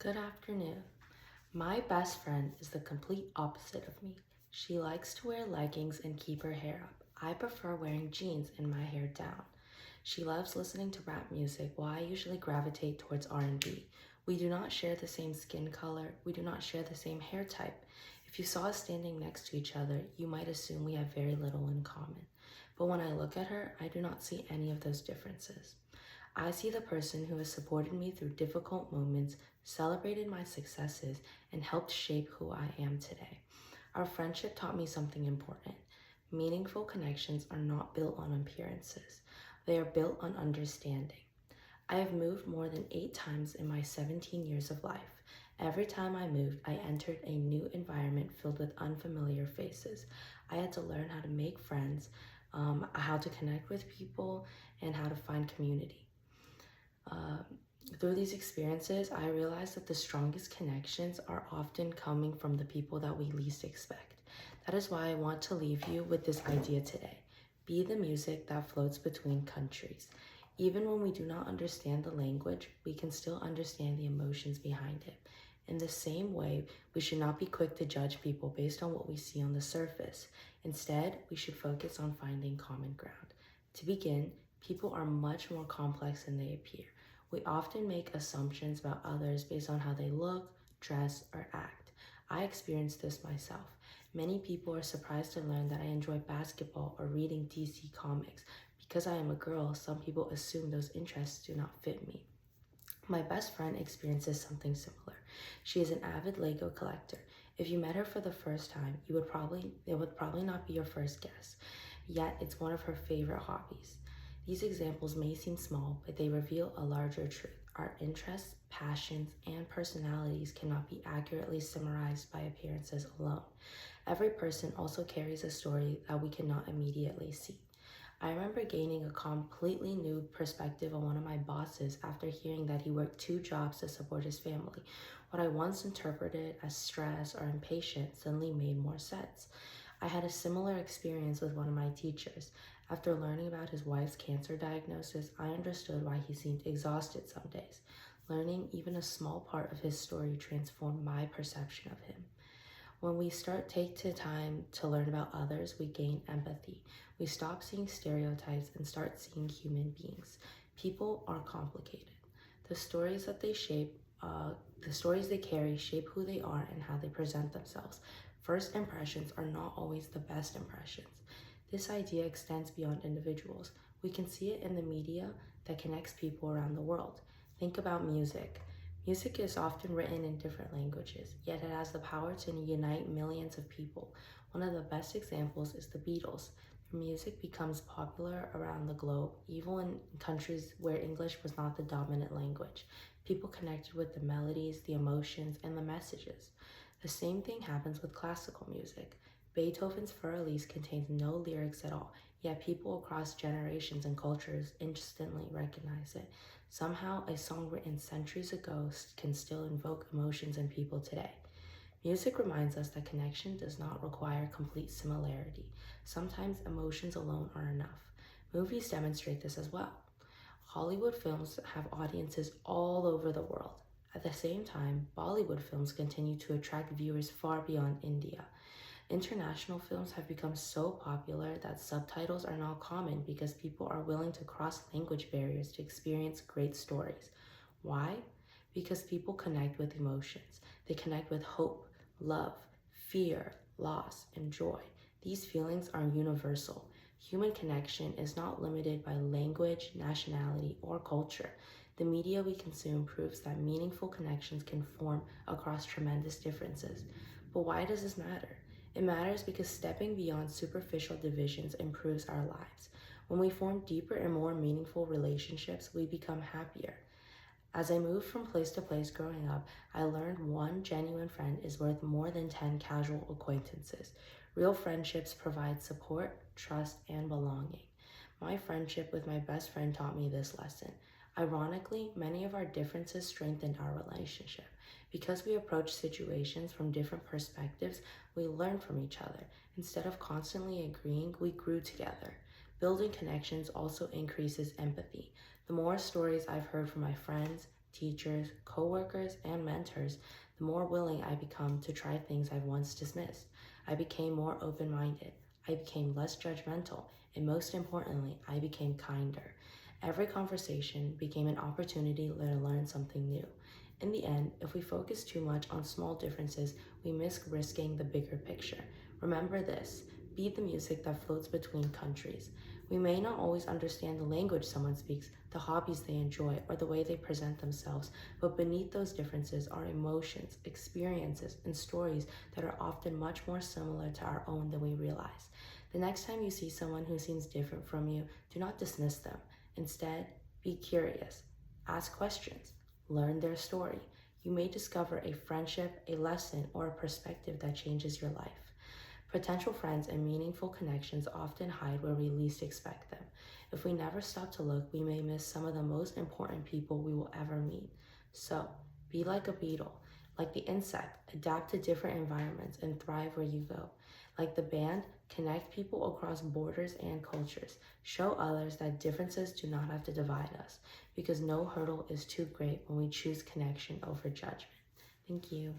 Good afternoon. My best friend is the complete opposite of me. She likes to wear leggings and keep her hair up. I prefer wearing jeans and my hair down. She loves listening to rap music while I usually gravitate towards R&B. We do not share the same skin color. We do not share the same hair type. If you saw us standing next to each other, you might assume we have very little in common. But when I look at her, I do not see any of those differences. I see the person who has supported me through difficult moments, celebrated my successes, and helped shape who I am today. Our friendship taught me something important. Meaningful connections are not built on appearances. They are built on understanding. I have moved more than 8 times in my 17 years of life. Every time I moved, I entered a new environment filled with unfamiliar faces. I had to learn how to make friends, how to connect with people, and how to find community. Through these experiences, I realized that the strongest connections are often coming from the people that we least expect. That is why I want to leave you with this idea today. Be the music that floats between countries. Even when we do not understand the language, we can still understand the emotions behind it. In the same way, we should not be quick to judge people based on what we see on the surface. Instead, we should focus on finding common ground. To begin, people are much more complex than they appear. We often make assumptions about others based on how they look, dress, or act. I experienced this myself. Many people are surprised to learn that I enjoy basketball or reading DC comics. Because I am a girl, some people assume those interests do not fit me. My best friend experiences something similar. She is an avid Lego collector. If you met her for the first time, it would probably not be your first guess. Yet it's one of her favorite hobbies. These examples may seem small, but they reveal a larger truth. Our interests, passions, and personalities cannot be accurately summarized by appearances alone. Every person also carries a story that we cannot immediately see. I remember gaining a completely new perspective on one of my bosses after hearing that he worked 2 jobs to support his family. What I once interpreted as stress or impatience suddenly made more sense. I had a similar experience with one of my teachers. After learning about his wife's cancer diagnosis, I understood why he seemed exhausted some days. Learning even a small part of his story transformed my perception of him. When we take the time to learn about others, we gain empathy. We stop seeing stereotypes and start seeing human beings. People are complicated. The stories they carry shape who they are and how they present themselves. First impressions are not always the best impressions. This idea extends beyond individuals. We can see it in the media that connects people around the world. Think about music. Music is often written in different languages, yet it has the power to unite millions of people. One of the best examples is the Beatles. Their music becomes popular around the globe, even in countries where English was not the dominant language. People connected with the melodies, the emotions, and the messages. The same thing happens with classical music. Beethoven's Fur Elise contains no lyrics at all, yet people across generations and cultures instantly recognize it. Somehow, a song written centuries ago can still invoke emotions in people today. Music reminds us that connection does not require complete similarity. Sometimes emotions alone are enough. Movies demonstrate this as well. Hollywood films have audiences all over the world. At the same time, Bollywood films continue to attract viewers far beyond India. International films have become so popular that subtitles are now common because people are willing to cross language barriers to experience great stories. Why? Because people connect with emotions. They connect with hope, love, fear, loss, and joy. These feelings are universal. Human connection is not limited by language, nationality, or culture. The media we consume proves that meaningful connections can form across tremendous differences. But why does this matter? It matters because stepping beyond superficial divisions improves our lives. When we form deeper and more meaningful relationships, we become happier. As I moved from place to place growing up, I learned one genuine friend is worth more than 10 casual acquaintances. Real friendships provide support, trust, and belonging. My friendship with my best friend taught me this lesson. Ironically, many of our differences strengthened our relationship. Because we approach situations from different perspectives, we learn from each other. Instead of constantly agreeing, we grew together. Building connections also increases empathy. The more stories I've heard from my friends, teachers, coworkers, and mentors, the more willing I become to try things I once dismissed. I became more open-minded. I became less judgmental, and most importantly, I became kinder. Every conversation became an opportunity to learn something new. In the end, if we focus too much on small differences, we risk risking the bigger picture. Remember this: be the music that floats between countries. We may not always understand the language someone speaks, the hobbies they enjoy, or the way they present themselves, but beneath those differences are emotions, experiences, and stories that are often much more similar to our own than we realize. The next time you see someone who seems different from you, do not dismiss them. Instead, be curious, ask questions, learn their story. You may discover a friendship, a lesson, or a perspective that changes your life. Potential friends and meaningful connections often hide where we least expect them. If we never stop to look, we may miss some of the most important people we will ever meet. So, be like a beetle. Like the insect, adapt to different environments and thrive where you go. Like the band, connect people across borders and cultures. Show others that differences do not have to divide us, because no hurdle is too great when we choose connection over judgment. Thank you.